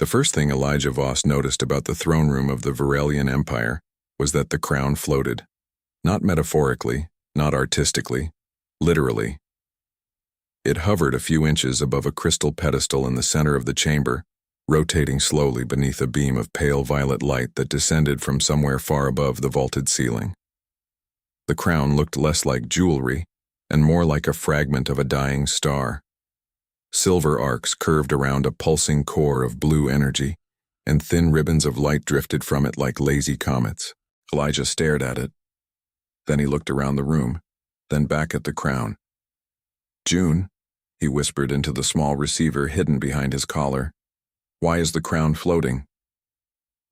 The first thing Elijah Voss noticed about the throne room of the Virellian Empire was that the crown floated. Not metaphorically, not artistically, literally. It hovered a few inches above a crystal pedestal in the center of the chamber, rotating slowly beneath a beam of pale violet light that descended from somewhere far above the vaulted ceiling. The crown looked less like jewelry and more like a fragment of a dying star. Silver arcs curved around a pulsing core of blue energy, and thin ribbons of light drifted from it like lazy comets. Elijah stared at it. Then he looked around the room, then back at the crown. "June," he whispered into the small receiver hidden behind his collar. "Why is the crown floating?"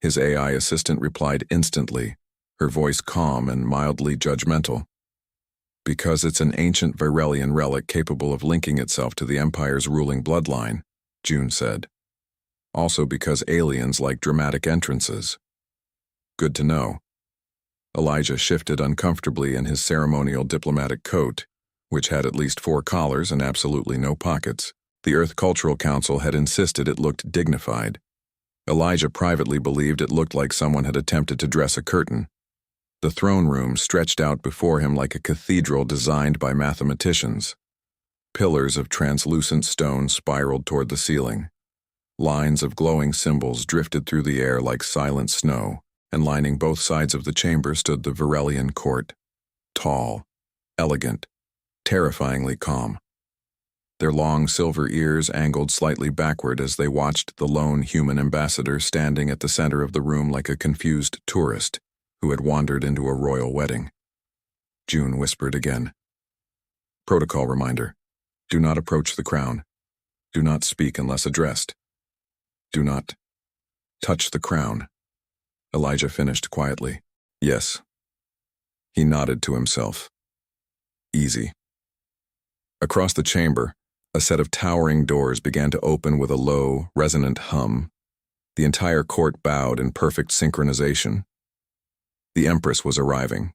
His AI assistant replied instantly, her voice calm and mildly judgmental. "Because it's an ancient Virellian relic capable of linking itself to the Empire's ruling bloodline," June said. "Also because aliens like dramatic entrances." "Good to know." Elijah shifted uncomfortably in his ceremonial diplomatic coat, which had at least 4 collars and absolutely no pockets. The Earth Cultural Council had insisted it looked dignified. Elijah privately believed it looked like someone had attempted to dress a curtain. The throne room stretched out before him like a cathedral designed by mathematicians. Pillars of translucent stone spiraled toward the ceiling. Lines of glowing symbols drifted through the air like silent snow, and lining both sides of the chamber stood the Virellian court. Tall, elegant, terrifyingly calm. Their long silver ears angled slightly backward as they watched the lone human ambassador standing at the center of the room like a confused tourist who had wandered into a royal wedding. June whispered again. "Protocol reminder. Do not approach the crown. Do not speak unless addressed. Do not touch the crown." Elijah finished quietly. "Yes." He nodded to himself. "Easy." Across the chamber, a set of towering doors began to open with a low, resonant hum. The entire court bowed in perfect synchronization. The Empress was arriving.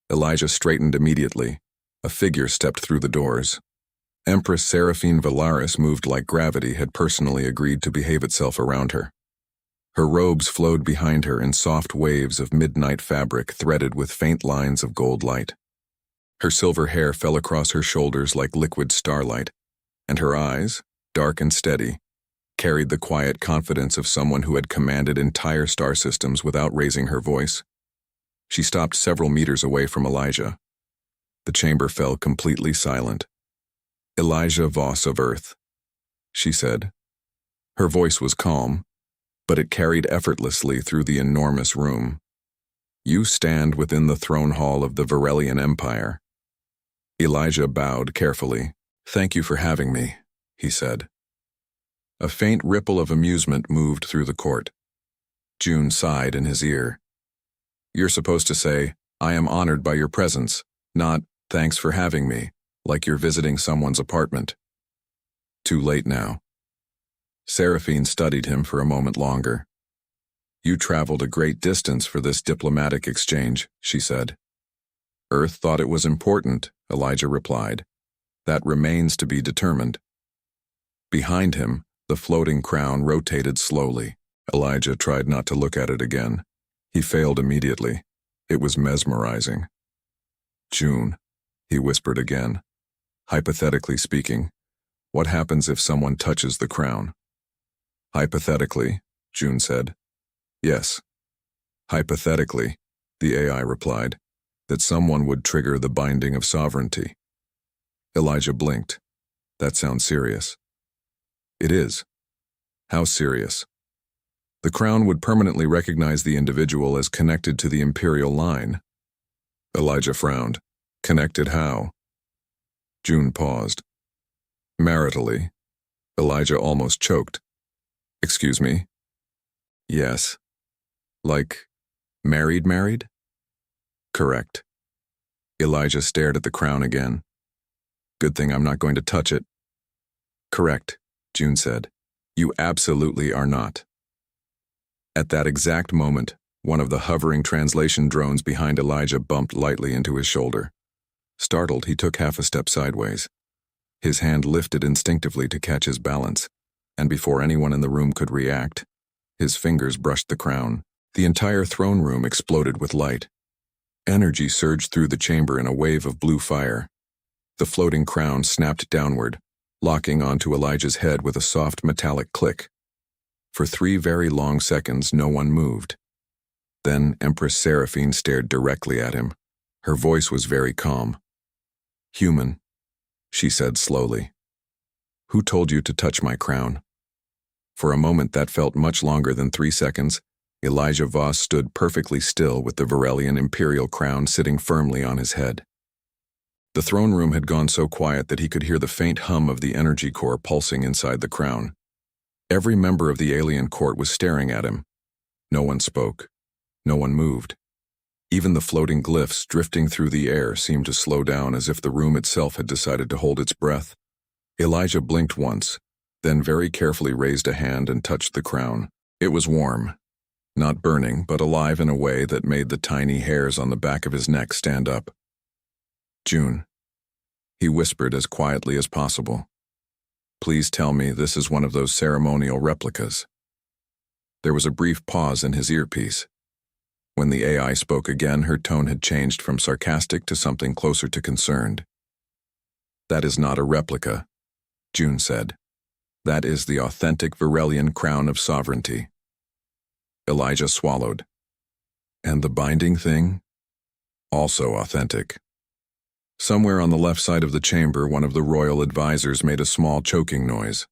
Elijah straightened immediately. A figure stepped through the doors. Empress Seraphine Vaelaris, moved like gravity, had personally agreed to behave itself around her. Her robes flowed behind her in soft waves of midnight fabric threaded with faint lines of gold light. Her silver hair fell across her shoulders like liquid starlight, and her eyes, dark and steady, carried the quiet confidence of someone who had commanded entire star systems without raising her voice. She stopped several meters away from Elijah. The chamber fell completely silent. "Elijah Voss of Earth," she said. Her voice was calm, but it carried effortlessly through the enormous room. "You stand within the throne hall of the Virellian Empire." Elijah bowed carefully. "Thank you for having me," he said. A faint ripple of amusement moved through the court. June sighed in his ear. "You're supposed to say, 'I am honored by your presence,' not, 'Thanks for having me,' like you're visiting someone's apartment." Too late now. Seraphine studied him for a moment longer. "You traveled a great distance for this diplomatic exchange," she said. "Earth thought it was important," Elijah replied. "That remains to be determined." Behind him, the floating crown rotated slowly. Elijah tried not to look at it again. He failed immediately. It was mesmerizing. "June," he whispered again. "Hypothetically speaking, what happens if someone touches the crown?" "Hypothetically," June said. "Yes. Hypothetically," the AI replied, "that someone would trigger the binding of sovereignty." Elijah blinked. "That sounds serious." "It is." "How serious?" "The crown would permanently recognize the individual as connected to the imperial line." Elijah frowned. "Connected how?" June paused. "Maritally." Elijah almost choked. "Excuse me?" "Yes." "Like, married?" "Correct." Elijah stared at the crown again. "Good thing I'm not going to touch it." "Correct," June said. "You absolutely are not." At that exact moment, one of the hovering translation drones behind Elijah bumped lightly into his shoulder. Startled, he took half a step sideways. His hand lifted instinctively to catch his balance, and before anyone in the room could react, his fingers brushed the crown. The entire throne room exploded with light. Energy surged through the chamber in a wave of blue fire. The floating crown snapped downward, locking onto Elijah's head with a soft metallic click. For 3 very long seconds, no one moved. Then Empress Seraphine stared directly at him. Her voice was very calm. "Human," she said slowly. "Who told you to touch my crown?" For a moment that felt much longer than 3 seconds, Elijah Voss stood perfectly still with the Virellian imperial crown sitting firmly on his head. The throne room had gone so quiet that he could hear the faint hum of the energy core pulsing inside the crown. Every member of the alien court was staring at him. No one spoke. No one moved. Even the floating glyphs drifting through the air seemed to slow down as if the room itself had decided to hold its breath. Elijah blinked once, then very carefully raised a hand and touched the crown. It was warm. Not burning, but alive in a way that made the tiny hairs on the back of his neck stand up. "June," he whispered as quietly as possible. "Please tell me this is one of those ceremonial replicas." There was a brief pause in his earpiece. When the AI spoke again, her tone had changed from sarcastic to something closer to concerned. "That is not a replica," June said. "That is the authentic Virellian crown of sovereignty." Elijah swallowed. "And the binding thing?" "Also authentic." Somewhere on the left side of the chamber, one of the royal advisors made a small choking noise.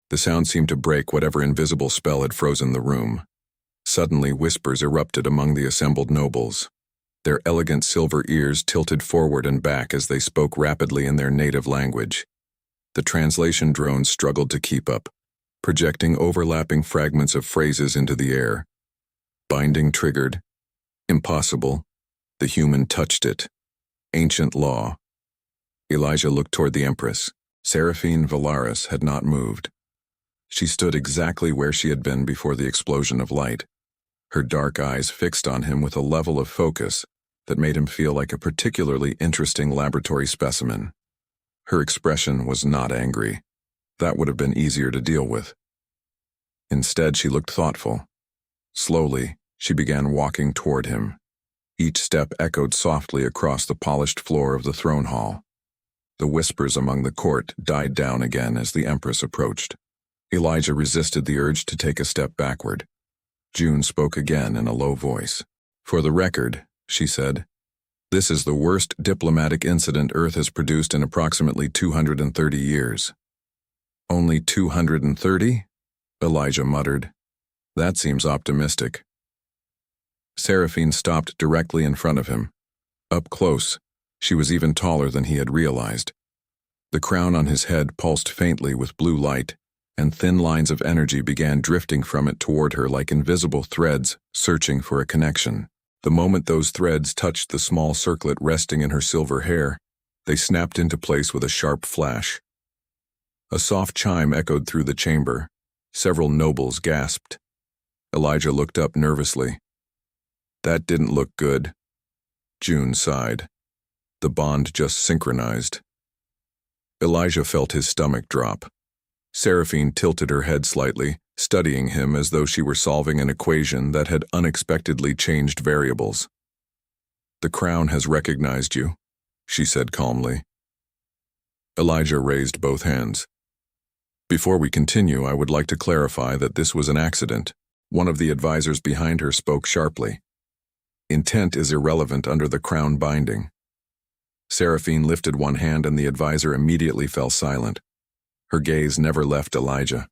The sound seemed to break whatever invisible spell had frozen the room. Suddenly, whispers erupted among the assembled nobles. Their elegant silver ears tilted forward and back as they spoke rapidly in their native language. The translation drones struggled to keep up, projecting overlapping fragments of phrases into the air. "Binding triggered. Impossible. The human touched it. Ancient law." Elijah looked toward the Empress. Seraphine Vaelaris had not moved. She stood exactly where she had been before the explosion of light, her dark eyes fixed on him with a level of focus that made him feel like a particularly interesting laboratory specimen. Her expression was not angry. That would have been easier to deal with. Instead, she looked thoughtful. Slowly, she began walking toward him. Each step echoed softly across the polished floor of the throne hall. The whispers among the court died down again as the Empress approached. Elijah resisted the urge to take a step backward. June spoke again in a low voice. "For the record," she said, "this is the worst diplomatic incident Earth has produced in approximately 230 years." "Only 230? Elijah muttered. "That seems optimistic." Seraphine stopped directly in front of him. Up close, she was even taller than he had realized. The crown on his head pulsed faintly with blue light, and thin lines of energy began drifting from it toward her like invisible threads searching for a connection. The moment those threads touched the small circlet resting in her silver hair, they snapped into place with a sharp flash. A soft chime echoed through the chamber. Several nobles gasped. Elijah looked up nervously. "That didn't look good." June sighed. The bond just synchronized. Elijah felt his stomach drop. Seraphine tilted her head slightly, studying him as though she were solving an equation that had unexpectedly changed variables. "The crown has recognized you," she said calmly. Elijah raised both hands. "Before we continue, I would like to clarify that this was an accident." One of the advisors behind her spoke sharply. "Intent is irrelevant under the crown binding." Seraphine lifted one hand and the advisor immediately fell silent. Her gaze never left Elijah.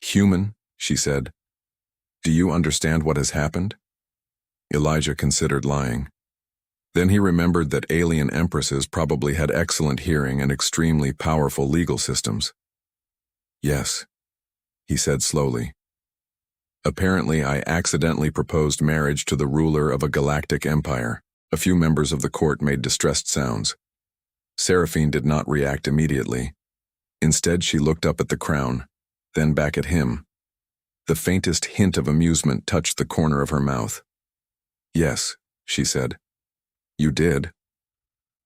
"Human," she said, "do you understand what has happened?" Elijah considered lying. Then he remembered that alien empresses probably had excellent hearing and extremely powerful legal systems. "Yes," he said slowly. "Apparently I accidentally proposed marriage to the ruler of a galactic empire." A few members of the court made distressed sounds. Seraphine did not react immediately. Instead, she looked up at the crown, then back at him. The faintest hint of amusement touched the corner of her mouth. "Yes," she said. "You did."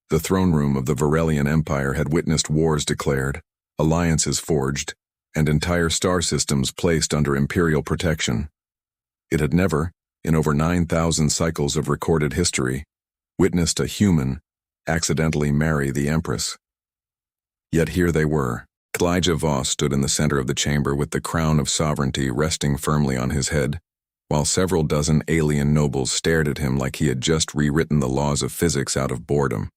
The throne room of the Virellian Empire had witnessed wars declared, alliances forged, and entire star systems placed under imperial protection. It had never, in over 9,000 cycles of recorded history, witnessed a human accidentally marry the Empress. Yet here they were. Elijah Voss stood in the center of the chamber with the crown of sovereignty resting firmly on his head, while several dozen alien nobles stared at him like he had just rewritten the laws of physics out of boredom.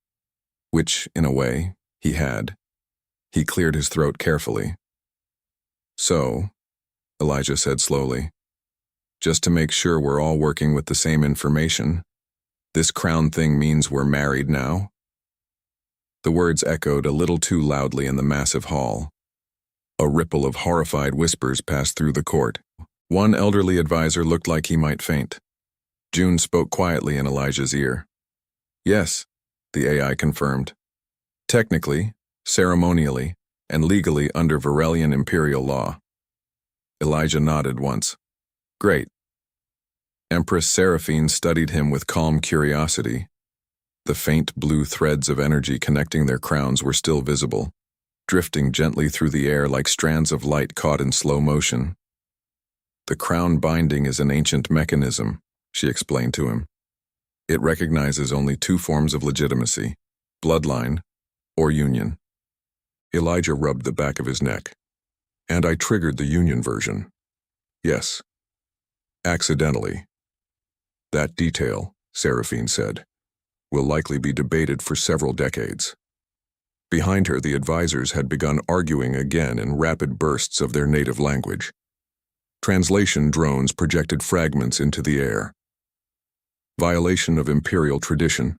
Which, in a way, he had. He cleared his throat carefully. "So," Elijah said slowly, "just to make sure we're all working with the same information, this crown thing means we're married now?" The words echoed a little too loudly in the massive hall. A ripple of horrified whispers passed through the court. One elderly advisor looked like he might faint. June spoke quietly in Elijah's ear. "Yes," the AI confirmed. "Technically, ceremonially, and legally under Virellian imperial law." Elijah nodded once. "Great." Empress Seraphine studied him with calm curiosity. The faint blue threads of energy connecting their crowns were still visible, drifting gently through the air like strands of light caught in slow motion. "The crown binding is an ancient mechanism," she explained to him. "It recognizes only two forms of legitimacy, bloodline or union." Elijah rubbed the back of his neck. "And I triggered the union version. Yes. Accidentally." "That detail," Seraphine said, "will likely be debated for several decades." Behind her, the advisors had begun arguing again in rapid bursts of their native language. Translation drones projected fragments into the air. Violation of imperial tradition.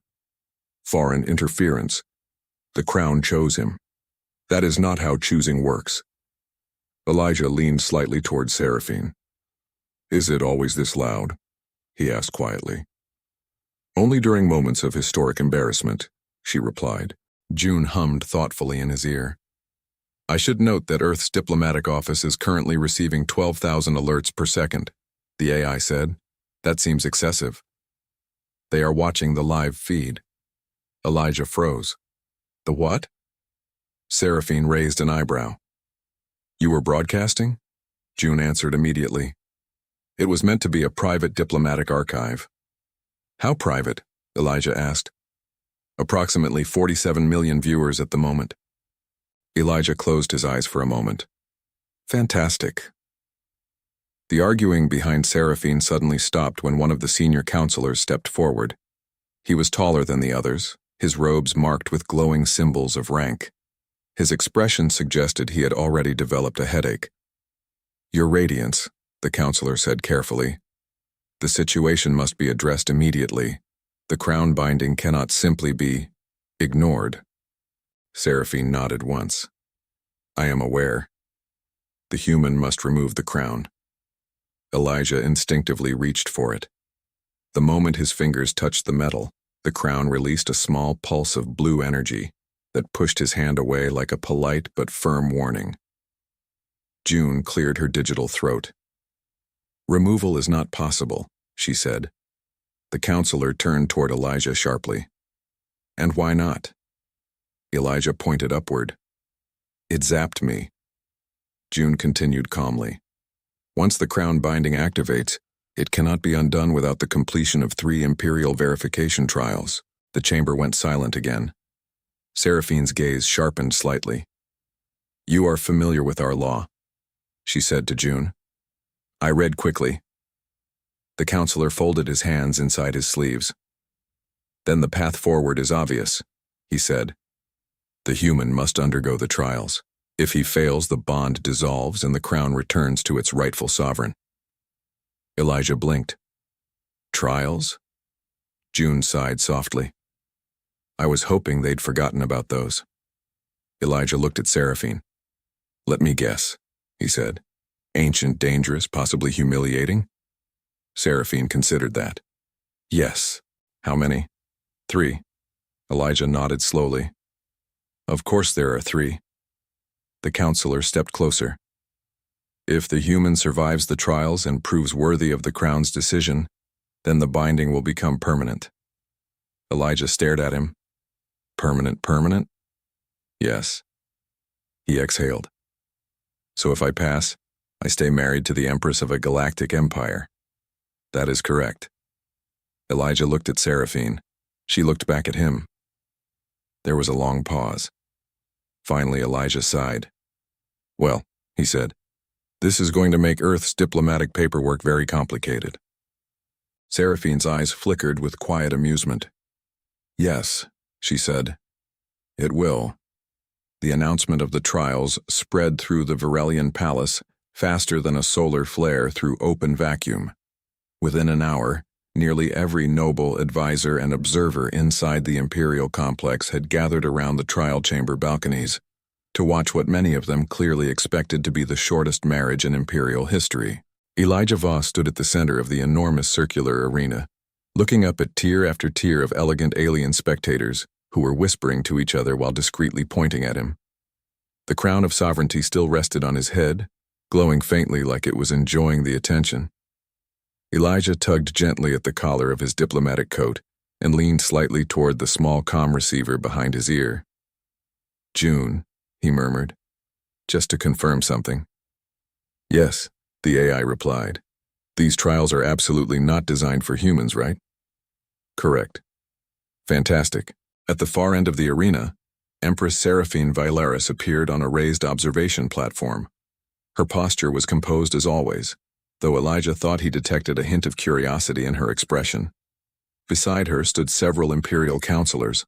Foreign interference. The crown chose him. That is not how choosing works. Elijah leaned slightly toward Seraphine. "Is it always this loud?" he asked quietly. "Only during moments of historic embarrassment," she replied. June hummed thoughtfully in his ear. "I should note that Earth's diplomatic office is currently receiving 12,000 alerts per second," the AI said. "That seems excessive." "They are watching the live feed." Elijah froze. "The what?" Seraphine raised an eyebrow. "You were broadcasting?" June answered immediately. "It was meant to be a private diplomatic archive." "How private?" Elijah asked. "Approximately 47 million viewers at the moment." Elijah closed his eyes for a moment. "Fantastic." The arguing behind Seraphine suddenly stopped when one of the senior counselors stepped forward. He was taller than the others, his robes marked with glowing symbols of rank. His expression suggested he had already developed a headache. "Your Radiance," the counselor said carefully. "The situation must be addressed immediately. The crown binding cannot simply be ignored." Seraphine nodded once. "I am aware. The human must remove the crown." Elijah instinctively reached for it. The moment his fingers touched the metal, the crown released a small pulse of blue energy that pushed his hand away like a polite but firm warning. June cleared her digital throat. "Removal is not possible," she said. The counselor turned toward Elijah sharply. "And why not?" Elijah pointed upward. "It zapped me." June continued calmly. "Once the crown binding activates, it cannot be undone without the completion of 3 imperial verification trials." The chamber went silent again. Seraphine's gaze sharpened slightly. "You are familiar with our law," she said to June. I read quickly. The counselor folded his hands inside his sleeves. "Then the path forward is obvious," he said. "The human must undergo the trials. If he fails, the bond dissolves and the crown returns to its rightful sovereign." Elijah blinked. "Trials?" June sighed softly. "I was hoping they'd forgotten about those." Elijah looked at Seraphine. "Let me guess," he said. "Ancient, dangerous, possibly humiliating?" Seraphine considered that. "Yes." "How many?" 3. Elijah nodded slowly. "Of course there are 3. The counselor stepped closer. "If the human survives the trials and proves worthy of the crown's decision, then the binding will become permanent." Elijah stared at him. "Permanent, permanent?" "Yes." He exhaled. So if I pass, I stay married to the Empress of a Galactic Empire. That is correct. Elijah looked at Seraphine. She looked back at him. There was a long pause. Finally, Elijah sighed. Well, he said, this is going to make Earth's diplomatic paperwork very complicated. Seraphine's eyes flickered with quiet amusement. Yes, she said. It will. The announcement of the trials spread through the Virellian palace faster than a solar flare through open vacuum. Within an hour, nearly every noble, advisor, and observer inside the imperial complex had gathered around the trial chamber balconies to watch what many of them clearly expected to be the shortest marriage in imperial history. Elijah Voss stood at the center of the enormous circular arena, looking up at tier after tier of elegant alien spectators who were whispering to each other while discreetly pointing at him. The crown of sovereignty still rested on his head, glowing faintly like it was enjoying the attention. Elijah tugged gently at the collar of his diplomatic coat and leaned slightly toward the small comm receiver behind his ear. June, he murmured, just to confirm something. Yes, the AI replied. These trials are absolutely not designed for humans, right? Correct. Fantastic. At the far end of the arena, Empress Seraphine Vaelaris appeared on a raised observation platform. Her posture was composed as always, though Elijah thought he detected a hint of curiosity in her expression. Beside her stood several imperial counselors,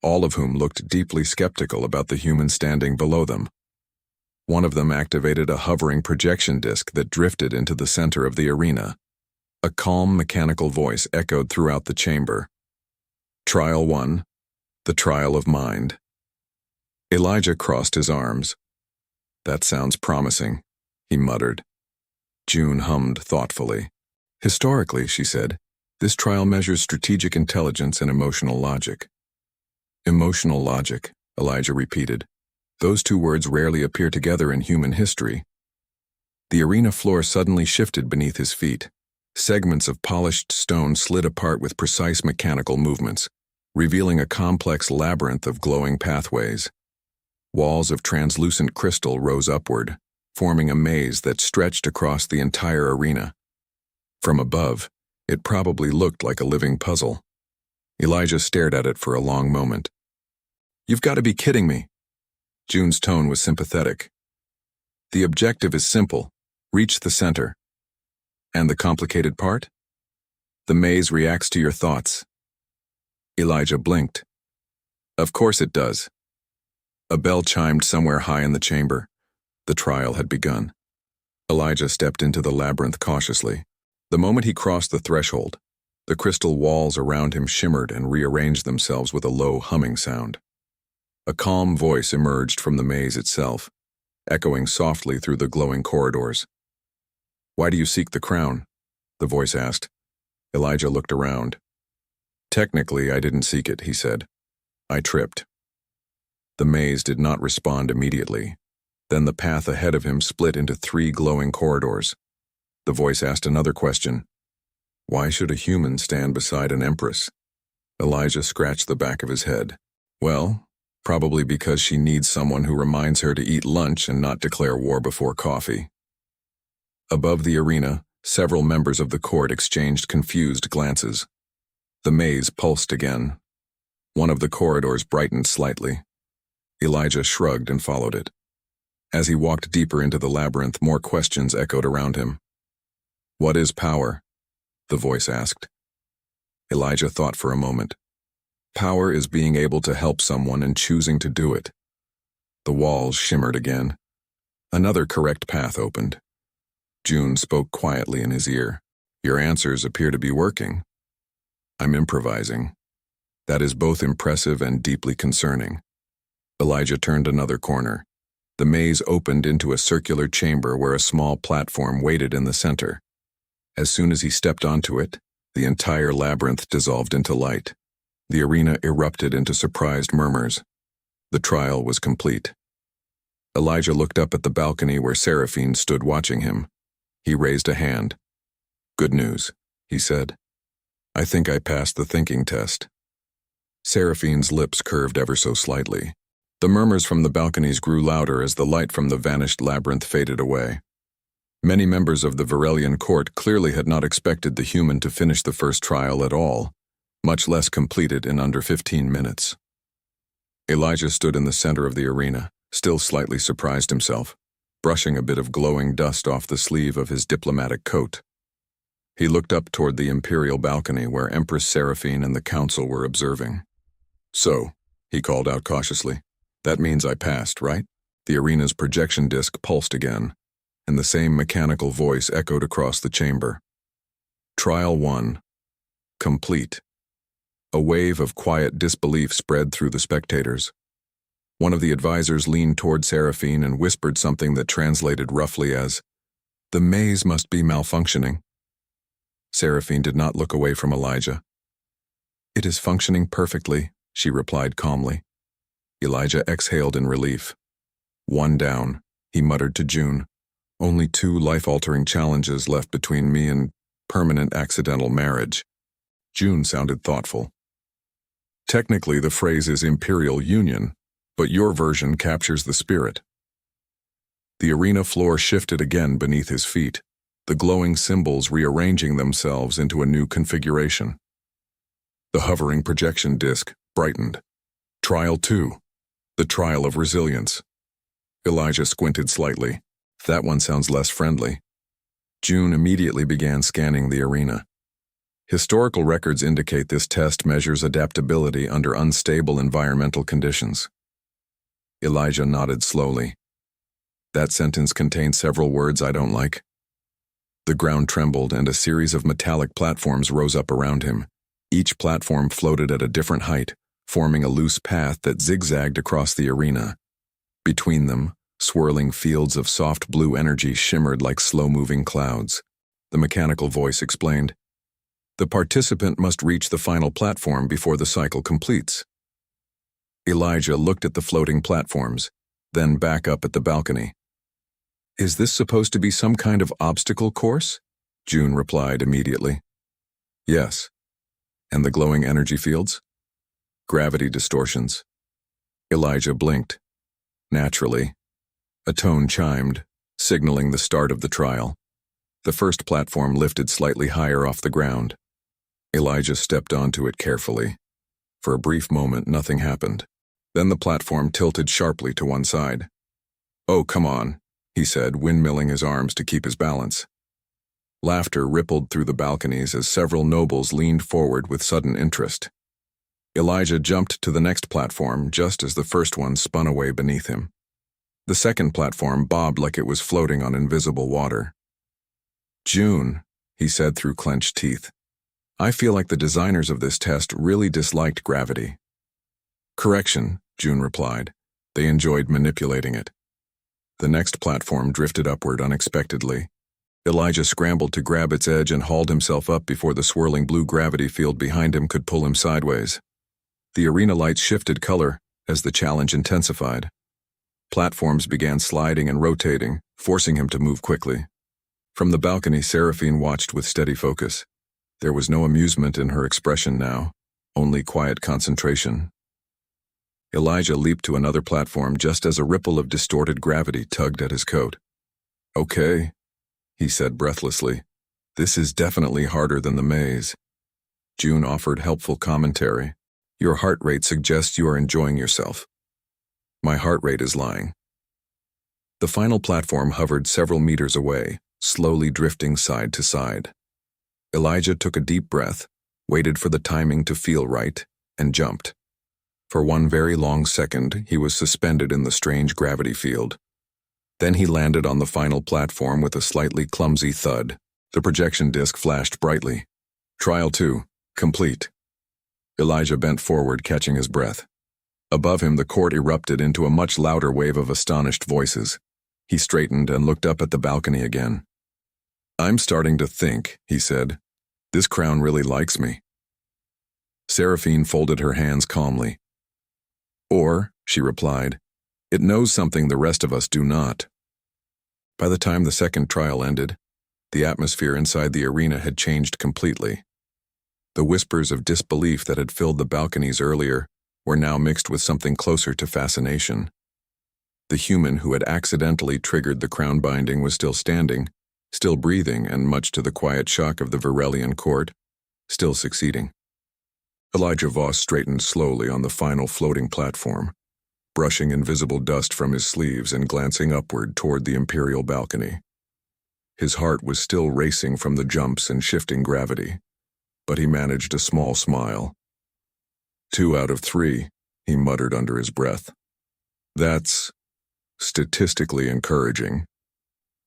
all of whom looked deeply skeptical about the human standing below them. One of them activated a hovering projection disc that drifted into the center of the arena. A calm mechanical voice echoed throughout the chamber. Trial 1, the trial of mind. Elijah crossed his arms. That sounds promising, he muttered. June hummed thoughtfully. Historically, she said, this trial measures strategic intelligence and emotional logic. Emotional logic, Elijah repeated. Those two words rarely appear together in human history. The arena floor suddenly shifted beneath his feet. Segments of polished stone slid apart with precise mechanical movements, revealing a complex labyrinth of glowing pathways. Walls of translucent crystal rose upward, forming a maze that stretched across the entire arena. From above, it probably looked like a living puzzle. Elijah stared at it for a long moment. You've got to be kidding me. June's tone was sympathetic. The objective is simple. Reach the center. And the complicated part? The maze reacts to your thoughts. Elijah blinked. Of course it does. A bell chimed somewhere high in the chamber. The trial had begun. Elijah stepped into the labyrinth cautiously. The moment he crossed the threshold, the crystal walls around him shimmered and rearranged themselves with a low humming sound. A calm voice emerged from the maze itself, echoing softly through the glowing corridors. Why do you seek the crown? The voice asked. Elijah looked around. Technically, I didn't seek it, he said. I tripped. The maze did not respond immediately. Then the path ahead of him split into 3 glowing corridors. The voice asked another question. Why should a human stand beside an empress? Elijah scratched the back of his head. Well, probably because she needs someone who reminds her to eat lunch and not declare war before coffee. Above the arena, several members of the court exchanged confused glances. The maze pulsed again. One of the corridors brightened slightly. Elijah shrugged and followed it. As he walked deeper into the labyrinth, more questions echoed around him. What is power? The voice asked. Elijah thought for a moment. Power is being able to help someone and choosing to do it. The walls shimmered again. Another correct path opened. June spoke quietly in his ear. Your answers appear to be working. I'm improvising. That is both impressive and deeply concerning. Elijah turned another corner. The maze opened into a circular chamber where a small platform waited in the center. As soon as he stepped onto it, the entire labyrinth dissolved into light. The arena erupted into surprised murmurs. The trial was complete. Elijah looked up at the balcony where Seraphine stood watching him. He raised a hand. Good news, he said. I think I passed the thinking test. Seraphine's lips curved ever so slightly. The murmurs from the balconies grew louder as the light from the vanished labyrinth faded away. Many members of the Virellian court clearly had not expected the human to finish the first trial at all, much less complete it in under 15 minutes. Elijah stood in the center of the arena, still slightly surprised himself, brushing a bit of glowing dust off the sleeve of his diplomatic coat. He looked up toward the imperial balcony where Empress Seraphine and the council were observing. "So," he called out cautiously, "that means I passed, right?" The arena's projection disc pulsed again, and the same mechanical voice echoed across the chamber. Trial 1. Complete. A wave of quiet disbelief spread through the spectators. One of the advisors leaned toward Seraphine and whispered something that translated roughly as, "The maze must be malfunctioning." Seraphine did not look away from Elijah. "It is functioning perfectly," she replied calmly. Elijah exhaled in relief. "One down," he muttered to June. "Only 2 life-altering challenges left between me and permanent accidental marriage." June sounded thoughtful. "Technically, the phrase is imperial union, but your version captures the spirit." The arena floor shifted again beneath his feet, the glowing symbols rearranging themselves into a new configuration. The hovering projection disc brightened. Trial 2. The Trial of Resilience. Elijah squinted slightly. That one sounds less friendly. June immediately began scanning the arena. Historical records indicate this test measures adaptability under unstable environmental conditions. Elijah nodded slowly. "That sentence contains several words I don't like." The ground trembled and a series of metallic platforms rose up around him. Each platform floated at a different height, forming a loose path that zigzagged across the arena. Between them, swirling fields of soft blue energy shimmered like slow-moving clouds. The mechanical voice explained, "The participant must reach the final platform before the cycle completes." Elijah looked at the floating platforms, then back up at the balcony. "Is this supposed to be some kind of obstacle course?" June replied immediately. "Yes." "And the glowing energy fields?" "Gravity distortions." Elijah blinked. Naturally, a tone chimed, signaling the start of the trial. The first platform lifted slightly higher off the ground. Elijah stepped onto it carefully. For a brief moment, nothing happened. Then the platform tilted sharply to one side. "Oh, come on," he said, windmilling his arms to keep his balance. Laughter rippled through the balconies as several nobles leaned forward with sudden interest. Elijah jumped to the next platform just as the first one spun away beneath him. The second platform bobbed like it was floating on invisible water. "June," he said through clenched teeth, "I feel like the designers of this test really disliked gravity." "Correction," June replied. "They enjoyed manipulating it." The next platform drifted upward unexpectedly. Elijah scrambled to grab its edge and hauled himself up before the swirling blue gravity field behind him could pull him sideways. The arena lights shifted color as the challenge intensified. Platforms began sliding and rotating, forcing him to move quickly. From the balcony, Seraphine watched with steady focus. There was no amusement in her expression now, only quiet concentration. Elijah leaped to another platform just as a ripple of distorted gravity tugged at his coat. "Okay," he said breathlessly. "This is definitely harder than the maze." June offered helpful commentary. "Your heart rate suggests you are enjoying yourself." "My heart rate is lying." The final platform hovered several meters away, slowly drifting side to side. Elijah took a deep breath, waited for the timing to feel right, and jumped. For one very long second, he was suspended in the strange gravity field. Then he landed on the final platform with a slightly clumsy thud. The projection disc flashed brightly. Trial 2, complete. Elijah bent forward, catching his breath. Above him, the court erupted into a much louder wave of astonished voices. He straightened and looked up at the balcony again. "I'm starting to think," he said, "this crown really likes me." Seraphine folded her hands calmly. "Or," she replied, "it knows something the rest of us do not." By the time the second trial ended, the atmosphere inside the arena had changed completely. The whispers of disbelief that had filled the balconies earlier were now mixed with something closer to fascination. The human who had accidentally triggered the crown binding was still standing, still breathing, and much to the quiet shock of the Virellian court, still succeeding. Elijah Voss straightened slowly on the final floating platform, brushing invisible dust from his sleeves and glancing upward toward the imperial balcony. His heart was still racing from the jumps and shifting gravity, but he managed a small smile. 2 out of 3, he muttered under his breath. That's statistically encouraging.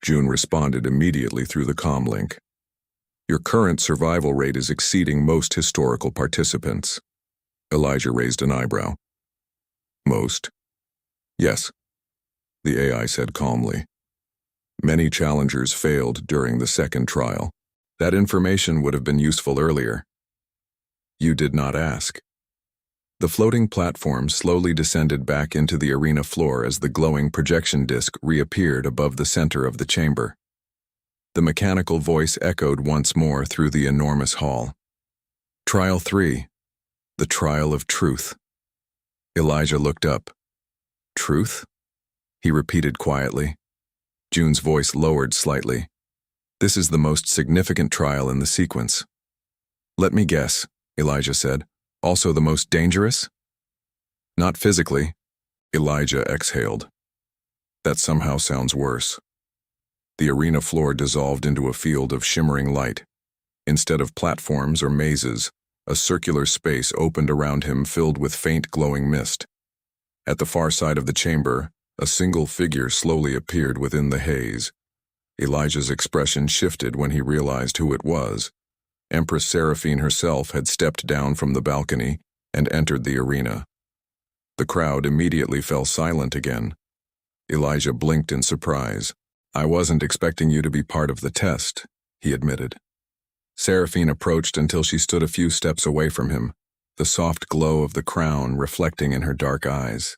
June responded immediately through the comm link. Your current survival rate is exceeding most historical participants. Elijah raised an eyebrow. Most? Yes, the AI said calmly. Many challengers failed during the second trial. That information would have been useful earlier. You did not ask. The floating platform slowly descended back into the arena floor as the glowing projection disc reappeared above the center of the chamber. The mechanical voice echoed once more through the enormous hall. Trial 3. The Trial of Truth. Elijah looked up. Truth? He repeated quietly. June's voice lowered slightly. This is the most significant trial in the sequence. Let me guess, Elijah said. Also the most dangerous? Not physically. Elijah exhaled. That somehow sounds worse. The arena floor dissolved into a field of shimmering light. Instead of platforms or mazes, a circular space opened around him filled with faint glowing mist. At the far side of the chamber, a single figure slowly appeared within the haze. Elijah's expression shifted when he realized who it was. Empress Seraphine herself had stepped down from the balcony and entered the arena. The crowd immediately fell silent again. Elijah blinked in surprise. I wasn't expecting you to be part of the test, he admitted. Seraphine approached until she stood a few steps away from him, the soft glow of the crown reflecting in her dark eyes.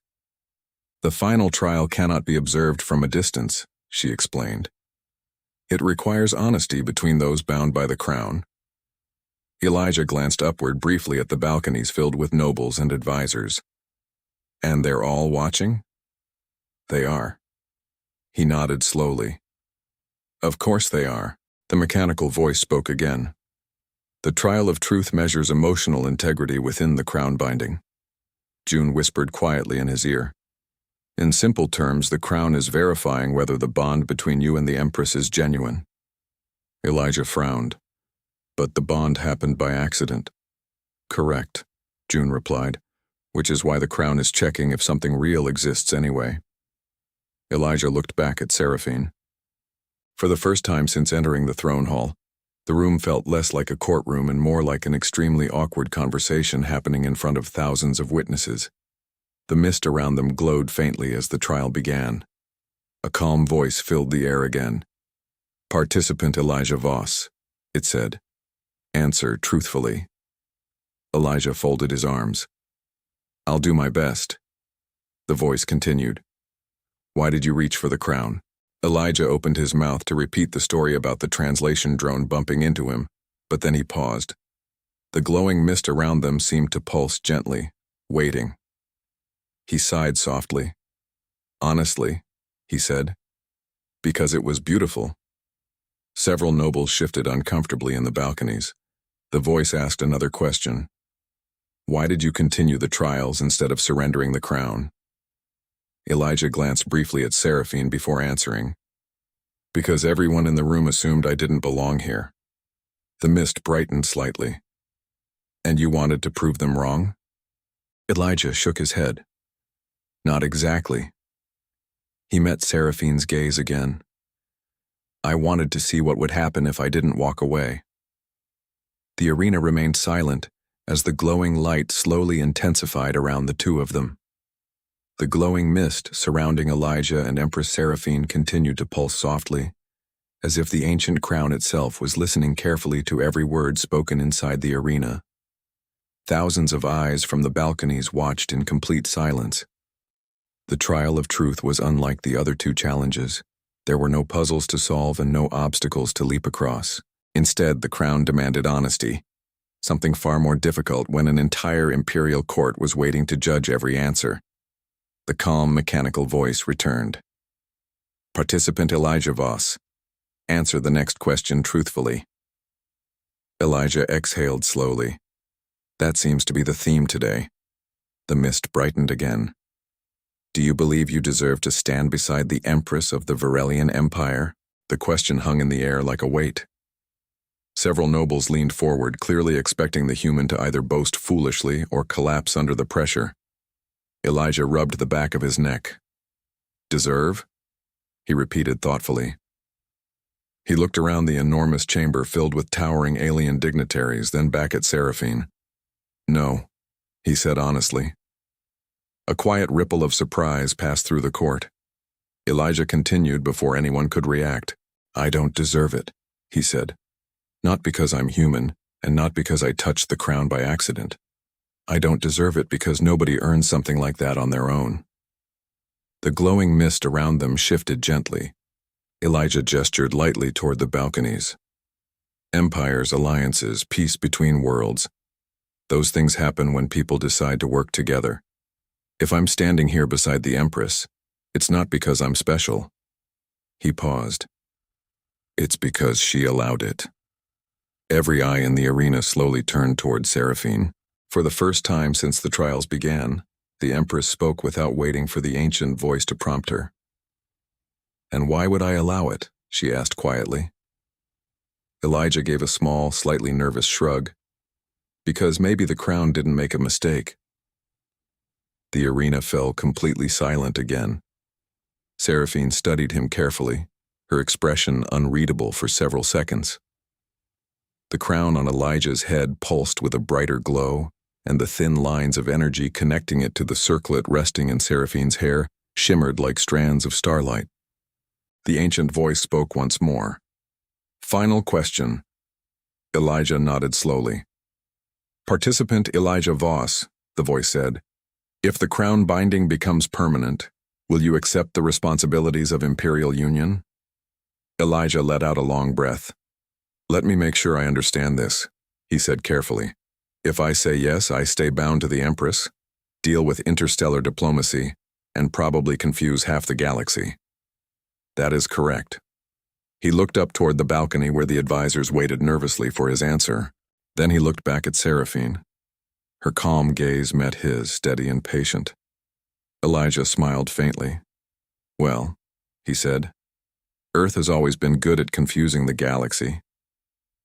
The final trial cannot be observed from a distance, she explained. It requires honesty between those bound by the crown. Elijah glanced upward briefly at the balconies filled with nobles and advisors. And they're all watching? They are. He nodded slowly. Of course they are. The mechanical voice spoke again. The trial of truth measures emotional integrity within the crown binding. June whispered quietly in his ear. In simple terms, the crown is verifying whether the bond between you and the Empress is genuine. Elijah frowned. But the bond happened by accident. Correct, June replied, which is why the crown is checking if something real exists anyway. Elijah looked back at Seraphine. For the first time since entering the throne hall, the room felt less like a courtroom and more like an extremely awkward conversation happening in front of thousands of witnesses. The mist around them glowed faintly as the trial began. A calm voice filled the air again. Participant Elijah Voss, it said. Answer truthfully. Elijah folded his arms. I'll do my best. The voice continued. Why did you reach for the crown? Elijah opened his mouth to repeat the story about the translation drone bumping into him, but then he paused. The glowing mist around them seemed to pulse gently, waiting. He sighed softly. Honestly, he said, because it was beautiful. Several nobles shifted uncomfortably in the balconies. The voice asked another question. Why did you continue the trials instead of surrendering the crown? Elijah glanced briefly at Seraphine before answering. Because everyone in the room assumed I didn't belong here. The mist brightened slightly. And you wanted to prove them wrong? Elijah shook his head. Not exactly. He met Seraphine's gaze again. I wanted to see what would happen if I didn't walk away. The arena remained silent as the glowing light slowly intensified around the two of them. The glowing mist surrounding Elijah and Empress Seraphine continued to pulse softly, as if the ancient crown itself was listening carefully to every word spoken inside the arena. Thousands of eyes from the balconies watched in complete silence. The trial of truth was unlike the other two challenges. There were no puzzles to solve and no obstacles to leap across. Instead, the crown demanded honesty. something far more difficult when an entire imperial court was waiting to judge every answer. The calm, mechanical voice returned. Participant Elijah Voss, answer the next question truthfully. Elijah exhaled slowly. That seems to be the theme today. The mist brightened again. Do you believe you deserve to stand beside the Empress of the Virellian Empire? The question hung in the air like a weight. Several nobles leaned forward, clearly expecting the human to either boast foolishly or collapse under the pressure. Elijah rubbed the back of his neck. Deserve? He repeated thoughtfully. He looked around the enormous chamber filled with towering alien dignitaries, then back at Seraphine. No, he said honestly. A quiet ripple of surprise passed through the court. Elijah continued before anyone could react. I don't deserve it, he said. Not because I'm human, and not because I touched the crown by accident. I don't deserve it because nobody earns something like that on their own. The glowing mist around them shifted gently. Elijah gestured lightly toward the balconies. Empires, alliances, peace between worlds. Those things happen when people decide to work together. If I'm standing here beside the Empress, it's not because I'm special. He paused. It's because she allowed it. Every eye in the arena slowly turned toward Seraphine. For the first time since the trials began, the Empress spoke without waiting for the ancient voice to prompt her. And why would I allow it? She asked quietly. Elijah gave a small, slightly nervous shrug. Because maybe the crown didn't make a mistake. The arena fell completely silent again. Seraphine studied him carefully, her expression unreadable for several seconds. The crown on Elijah's head pulsed with a brighter glow, and the thin lines of energy connecting it to the circlet resting in Seraphine's hair shimmered like strands of starlight. The ancient voice spoke once more. Final question. Elijah nodded slowly. Participant Elijah Voss, the voice said, if the crown binding becomes permanent, will you accept the responsibilities of imperial union? Elijah let out a long breath. Let me make sure I understand this, he said carefully. If I say yes, I stay bound to the Empress, deal with interstellar diplomacy, and probably confuse half the galaxy. That is correct. He looked up toward the balcony where the advisors waited nervously for his answer. Then he looked back at Seraphine. Her calm gaze met his, steady and patient. Elijah smiled faintly. Well, he said, Earth has always been good at confusing the galaxy.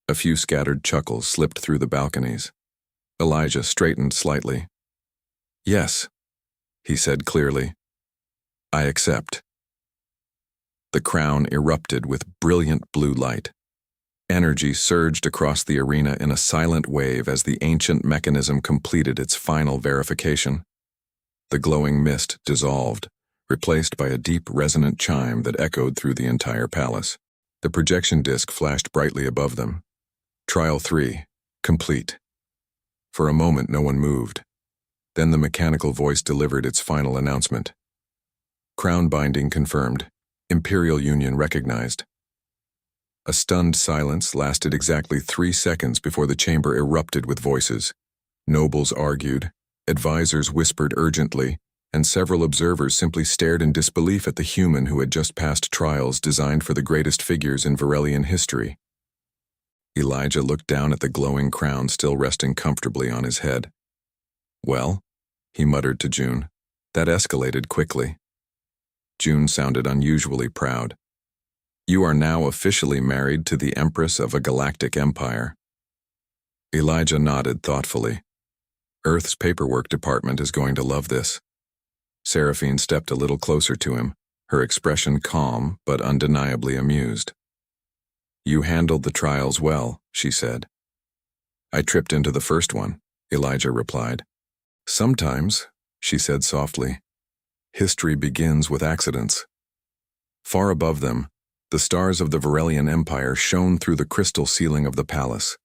A few scattered chuckles slipped through the balconies. Elijah straightened slightly. Yes, he said clearly. I accept. The crown erupted with brilliant blue light. Energy surged across the arena in a silent wave as the ancient mechanism completed its final verification. The glowing mist dissolved, replaced by a deep resonant chime that echoed through the entire palace. The projection disc flashed brightly above them. Trial 3, complete. For a moment no one moved. Then the mechanical voice delivered its final announcement. Crown binding confirmed. Imperial Union recognized. A stunned silence lasted exactly 3 seconds before the chamber erupted with voices. Nobles argued, advisors whispered urgently, and several observers simply stared in disbelief at the human who had just passed trials designed for the greatest figures in Virellian history. Elijah looked down at the glowing crown still resting comfortably on his head. Well, he muttered to June. That escalated quickly. June sounded unusually proud. You are now officially married to the Empress of a Galactic Empire. Elijah nodded thoughtfully. Earth's paperwork department is going to love this. Seraphine stepped a little closer to him, her expression calm but undeniably amused. You handled the trials well, she said. I tripped into the first one, Elijah replied. Sometimes, she said softly, history begins with accidents. Far above them, the stars of the Virellian Empire shone through the crystal ceiling of the palace.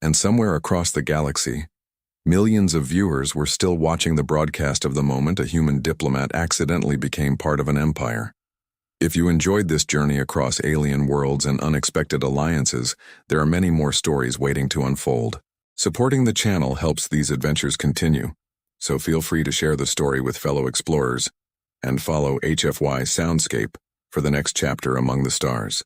And somewhere across the galaxy, millions of viewers were still watching the broadcast of the moment a human diplomat accidentally became part of an empire. If you enjoyed this journey across alien worlds and unexpected alliances, there are many more stories waiting to unfold. Supporting the channel helps these adventures continue, so feel free to share the story with fellow explorers and follow HFY Soundscape for the next chapter among the stars.